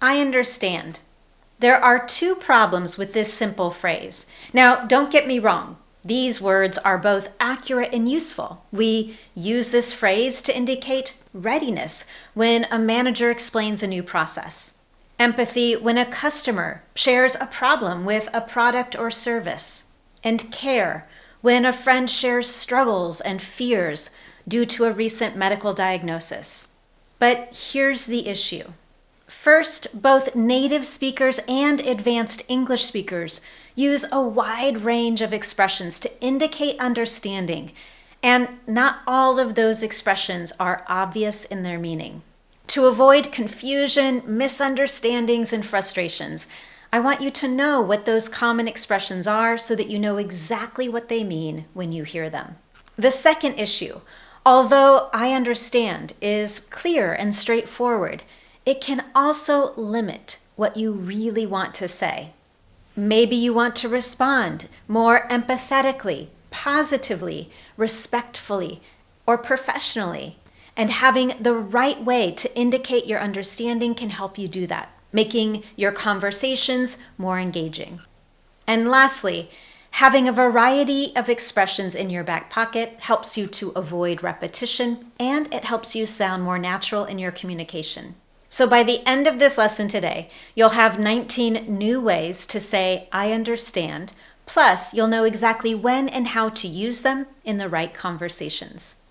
I understand. There are two problems with this simple phrase. Now, don't get me wrong. These words are both accurate and useful. We use this phrase to indicate readiness when a manager explains a new process. Empathy when a customer shares a problem with a product or service. And care when a friend shares struggles and fears due to a recent medical diagnosis. But here's the issue. First, both native speakers and advanced English speakers use a wide range of expressions to indicate understanding, and not all of those expressions are obvious in their meaning. To avoid confusion, misunderstandings, and frustrations, I want you to know what those common expressions are so that you know exactly what they mean when you hear them. The second issue, although I understand, is clear and straightforward, it can also limit what you really want to say. Maybe you want to respond more empathetically, positively, respectfully, or professionally. And having the right way to indicate your understanding can help you do that, making your conversations more engaging. And lastly, having a variety of expressions in your back pocket helps you to avoid repetition, and it helps you sound more natural in your communication. So by the end of this lesson today, you'll have 19 new ways to say, I understand, plus you'll know exactly when and how to use them in the right conversations.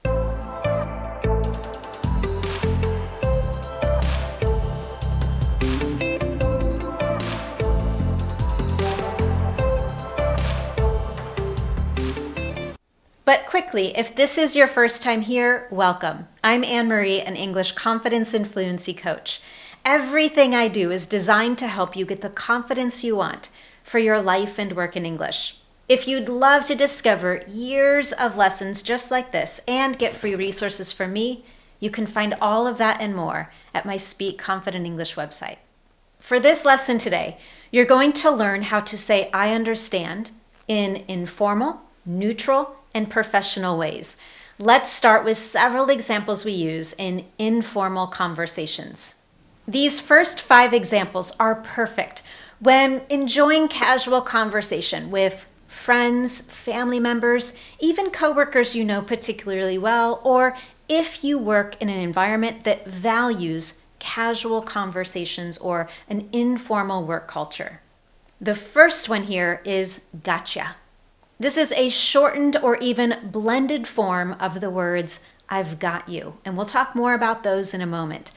But quickly, if this is your first time here, welcome. I'm Anne-Marie, an English confidence and fluency coach. Everything I do is designed to help you get the confidence you want for your life and work in English. If you'd love to discover years of lessons just like this and get free resources from me, you can find all of that and more at my Speak Confident English website. For this lesson today, you're going to learn how to say I understand in informal, neutral, and professional ways. Let's start with several examples we use in informal conversations. These first 5 examples are perfect when enjoying casual conversation with friends, family members, even coworkers you know particularly well, or if you work in an environment that values casual conversations or an informal work culture. The first one here is gotcha. This is a shortened or even blended form of the words, I've got you, and we'll talk more about those in a moment.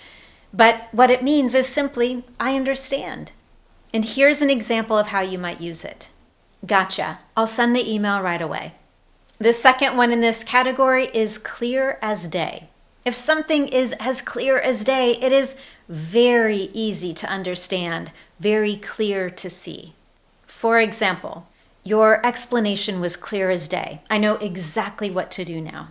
But what it means is simply, I understand. And here's an example of how you might use it. Gotcha, I'll send the email right away. The second one in this category is clear as day. If something is as clear as day, it is very easy to understand, very clear to see. For example, your explanation was clear as day. I know exactly what to do now.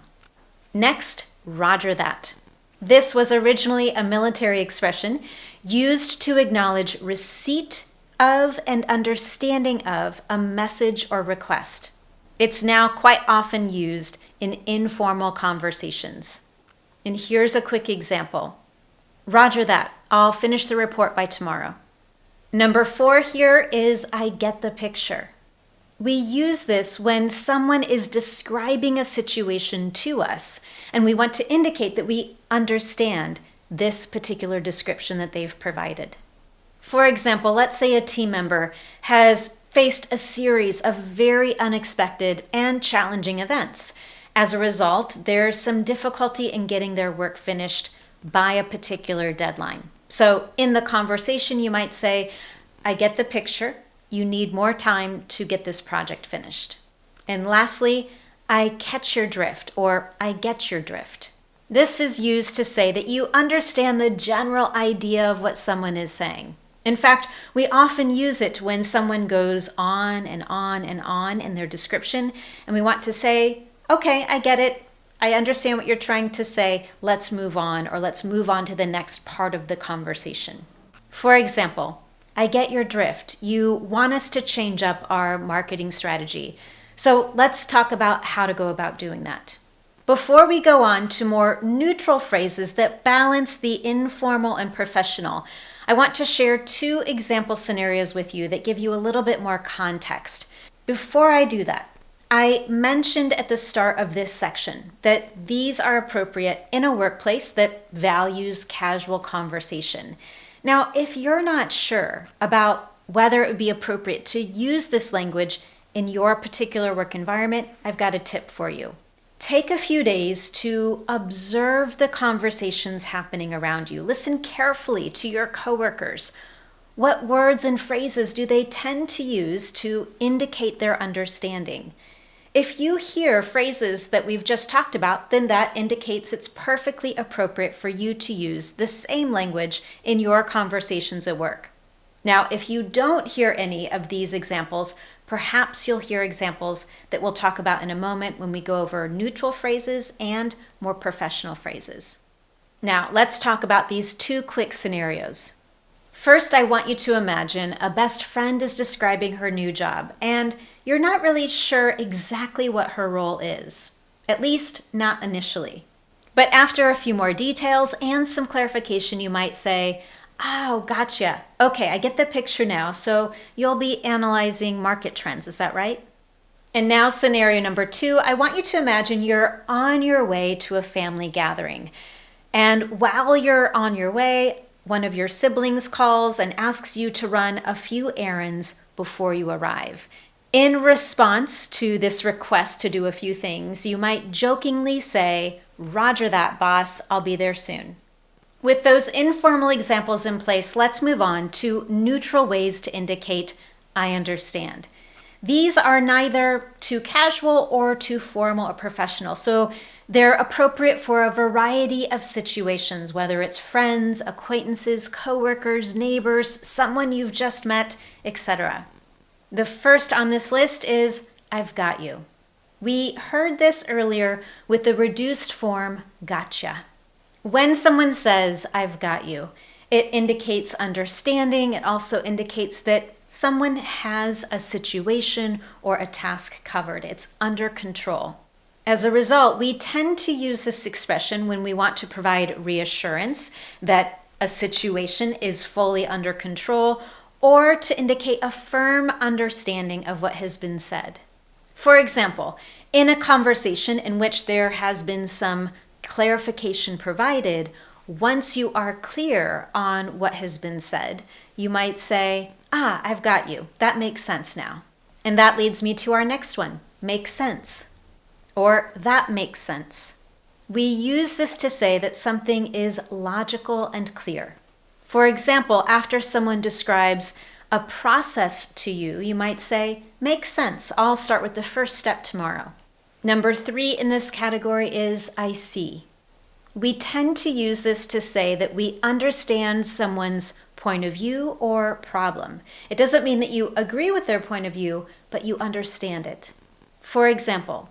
Next, roger that. This was originally a military expression used to acknowledge receipt of and understanding of a message or request. It's now quite often used in informal conversations. And here's a quick example. Roger that. I'll finish the report by tomorrow. Number 4 here is I get the picture. We use this when someone is describing a situation to us, and we want to indicate that we understand this particular description that they've provided. For example, let's say a team member has faced a series of very unexpected and challenging events. As a result, there's some difficulty in getting their work finished by a particular deadline. So in the conversation, you might say, I get the picture. You need more time to get this project finished. And lastly, I catch your drift, or I get your drift. This is used to say that you understand the general idea of what someone is saying. In fact, we often use it when someone goes on and on and on in their description, and we want to say, okay, I get it. I understand what you're trying to say. Let's move on, or let's move on to the next part of the conversation. For example, I get your drift. You want us to change up our marketing strategy. So let's talk about how to go about doing that. Before we go on to more neutral phrases that balance the informal and professional, I want to share 2 example scenarios with you that give you a little bit more context. Before I do that, I mentioned at the start of this section that these are appropriate in a workplace that values casual conversation. Now, if you're not sure about whether it would be appropriate to use this language in your particular work environment, I've got a tip for you. Take a few days to observe the conversations happening around you. Listen carefully to your coworkers. What words and phrases do they tend to use to indicate their understanding? If you hear phrases that we've just talked about, then that indicates it's perfectly appropriate for you to use the same language in your conversations at work. Now, if you don't hear any of these examples, perhaps you'll hear examples that we'll talk about in a moment when we go over neutral phrases and more professional phrases. Now, let's talk about these 2 quick scenarios. First, I want you to imagine a best friend is describing her new job, and you're not really sure exactly what her role is, at least not initially. But after a few more details and some clarification, you might say, "Oh, gotcha. Okay, I get the picture now. So you'll be analyzing market trends, is that right?" And now scenario number 2, I want you to imagine you're on your way to a family gathering. And while you're on your way, one of your siblings calls and asks you to run a few errands before you arrive. In response to this request to do a few things, you might jokingly say, "Roger that, boss. I'll be there soon." With those informal examples in place, let's move on to neutral ways to indicate "I understand." These are neither too casual or too formal or professional, so they're appropriate for a variety of situations, whether it's friends, acquaintances, coworkers, neighbors, someone you've just met, etc. The first on this list is "I've got you." We heard this earlier with the reduced form gotcha. When someone says "I've got you," it indicates understanding. It also indicates that someone has a situation or a task covered. It's under control. As a result, we tend to use this expression when we want to provide reassurance that a situation is fully under control or to indicate a firm understanding of what has been said. For example, in a conversation in which there has been some clarification provided, once you are clear on what has been said, you might say, "I've got you. That makes sense now." And that leads me to our next one, "makes sense," or "that makes sense." We use this to say that something is logical and clear. For example, after someone describes a process to you, you might say, "Makes sense. I'll start with the first step tomorrow." Number 3 in this category is "I see." We tend to use this to say that we understand someone's point of view or problem. It doesn't mean that you agree with their point of view, but you understand it. For example,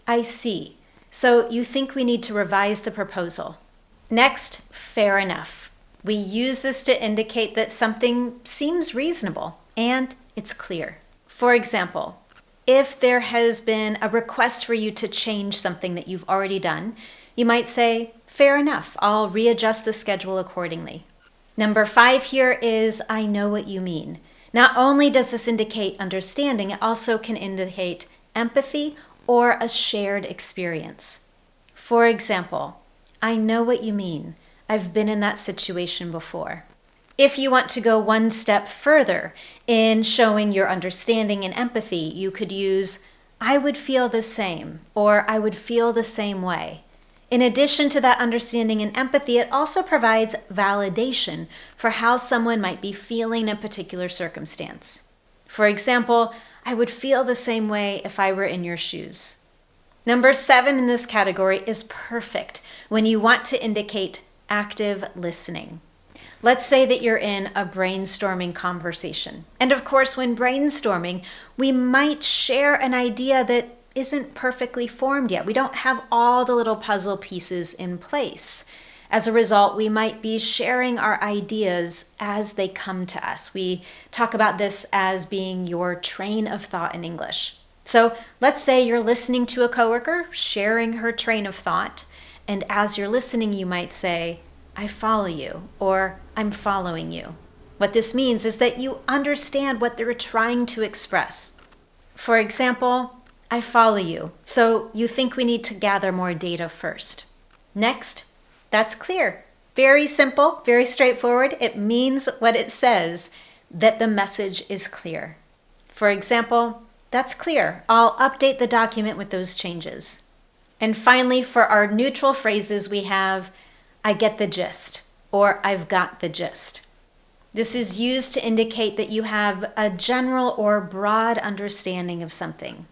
"I see. So you think we need to revise the proposal." Next, "fair enough." We use this to indicate that something seems reasonable and it's clear. For example, if there has been a request for you to change something that you've already done, you might say, "Fair enough, I'll readjust the schedule accordingly." Number 5 here is "I know what you mean." Not only does this indicate understanding, it also can indicate empathy or a shared experience. For example, "I know what you mean. I've been in that situation before." If you want to go one step further in showing your understanding and empathy, you could use, "I would feel the same," or "I would feel the same way." In addition to that understanding and empathy, it also provides validation for how someone might be feeling in a particular circumstance. For example, "I would feel the same way if I were in your shoes." Number 7 in this category is perfect when you want to indicate active listening. Let's say that you're in a brainstorming conversation. And of course, when brainstorming, we might share an idea that isn't perfectly formed yet. We don't have all the little puzzle pieces in place. As a result, we might be sharing our ideas as they come to us. We talk about this as being your train of thought in English. So let's say you're listening to a coworker sharing her train of thought, and as you're listening, you might say, "I follow you," or "I'm following you." What this means is that you understand what they're trying to express. For example, I follow you, so you think we need to gather more data first. Next, that's clear. Very simple, very straightforward. It means what it says, that the message is clear. For example, that's clear. I'll update the document with those changes. And finally, for our neutral phrases, we have, I get the gist, or I've got the gist. This is used to indicate that you have a general or broad understanding of something.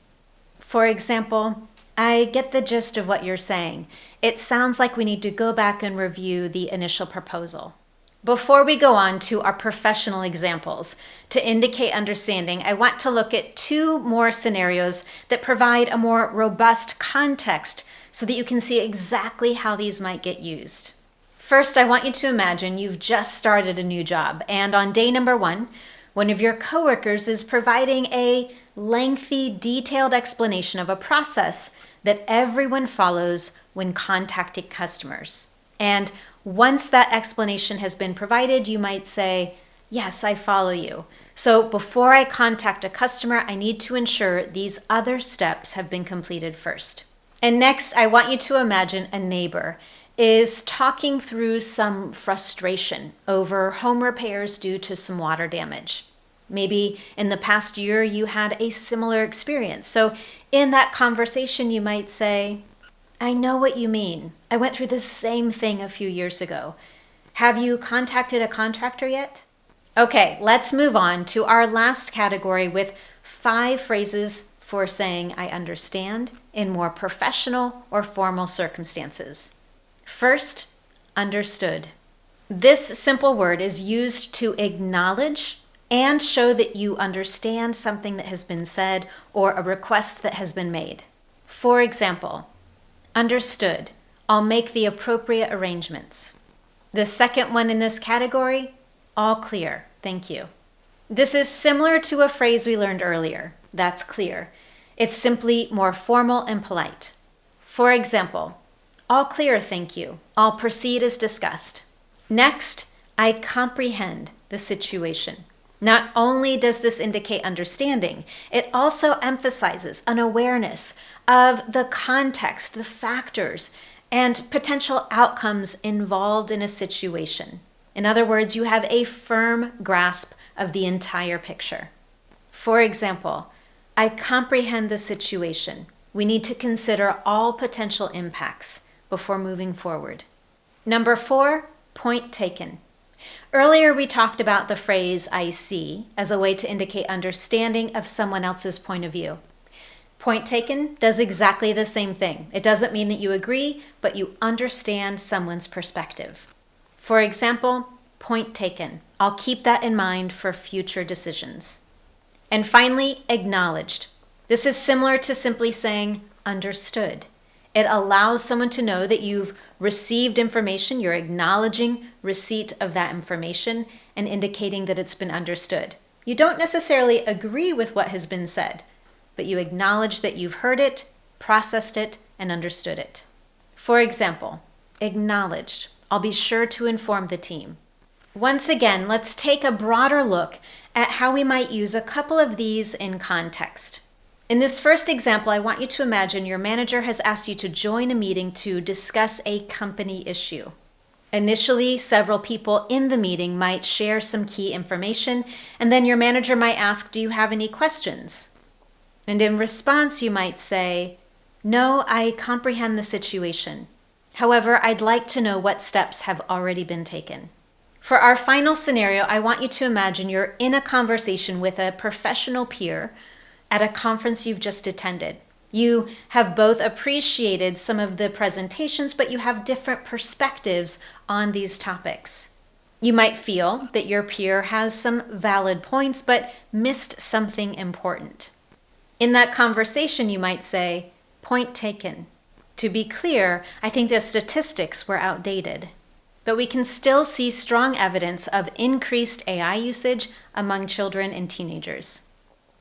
For example, I get the gist of what you're saying. It sounds like we need to go back and review the initial proposal. Before we go on to our professional examples, to indicate understanding, I want to look at two more scenarios that provide a more robust context so that you can see exactly how these might get used. First, I want you to imagine you've just started a new job, and on day number one of your coworkers is providing a lengthy, detailed explanation of a process that everyone follows when contacting customers. And once that explanation has been provided, you might say, yes, I follow you. So before I contact a customer, I need to ensure these other steps have been completed first. And next, I want you to imagine a neighbor is talking through some frustration over home repairs due to some water damage. Maybe in the past year you had a similar experience. So in that conversation, you might say, I know what you mean. I went through the same thing a few years ago. Have you contacted a contractor yet? Okay, let's move on to our last category with 5 phrases for saying I understand in more professional or formal circumstances. First, understood. This simple word is used to acknowledge and show that you understand something that has been said or a request that has been made. For example, understood. I'll make the appropriate arrangements. The second one in this category, all clear. Thank you. This is similar to a phrase we learned earlier. That's clear. It's simply more formal and polite. For example, all clear, thank you. I'll proceed as discussed. Next, I comprehend the situation. Not only does this indicate understanding, it also emphasizes an awareness of the context, the factors, and potential outcomes involved in a situation. In other words, you have a firm grasp of the entire picture. For example, I comprehend the situation. We need to consider all potential impacts before moving forward. Number 4, point taken. Earlier, we talked about the phrase I see as a way to indicate understanding of someone else's point of view. Point taken does exactly the same thing. It doesn't mean that you agree, but you understand someone's perspective. For example, point taken. I'll keep that in mind for future decisions. And finally, acknowledged. This is similar to simply saying understood. It allows someone to know that you've received information, you're acknowledging receipt of that information and indicating that it's been understood. You don't necessarily agree with what has been said, but you acknowledge that you've heard it, processed it, and understood it. For example, acknowledged. I'll be sure to inform the team. Once again, let's take a broader look at how we might use a couple of these in context. In this first example, I want you to imagine your manager has asked you to join a meeting to discuss a company issue. Initially, several people in the meeting might share some key information, and then your manager might ask, do you have any questions? And in response, you might say, no, I comprehend the situation. However, I'd like to know what steps have already been taken. For our final scenario, I want you to imagine you're in a conversation with a professional peer at a conference you've just attended. You have both appreciated some of the presentations, but you have different perspectives on these topics. You might feel that your peer has some valid points, but missed something important. In that conversation, you might say, point taken. To be clear, I think the statistics were outdated, but we can still see strong evidence of increased AI usage among children and teenagers.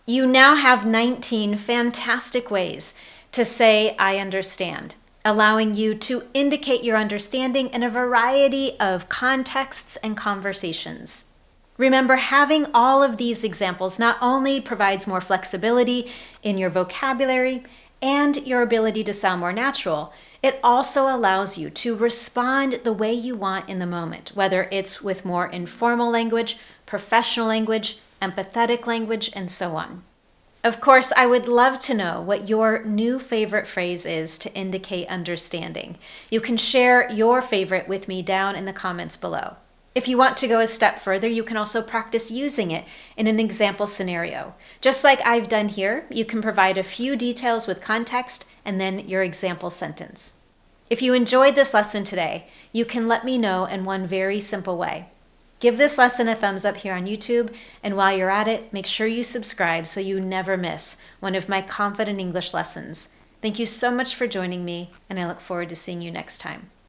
You now have 19 fantastic ways to say, I understand, allowing you to indicate your understanding in a variety of contexts and conversations. Remember, having all of these examples not only provides more flexibility in your vocabulary and your ability to sound more natural, it also allows you to respond the way you want in the moment, whether it's with more informal language, professional language, empathetic language, and so on. Of course, I would love to know what your new favorite phrase is to indicate understanding. You can share your favorite with me down in the comments below. If you want to go a step further, you can also practice using it in an example scenario. Just like I've done here, you can provide a few details with context and then your example sentence. If you enjoyed this lesson today, you can let me know in one very simple way. Give this lesson a thumbs up here on YouTube, and while you're at it, make sure you subscribe so you never miss one of my Confident English lessons. Thank you so much for joining me, and I look forward to seeing you next time.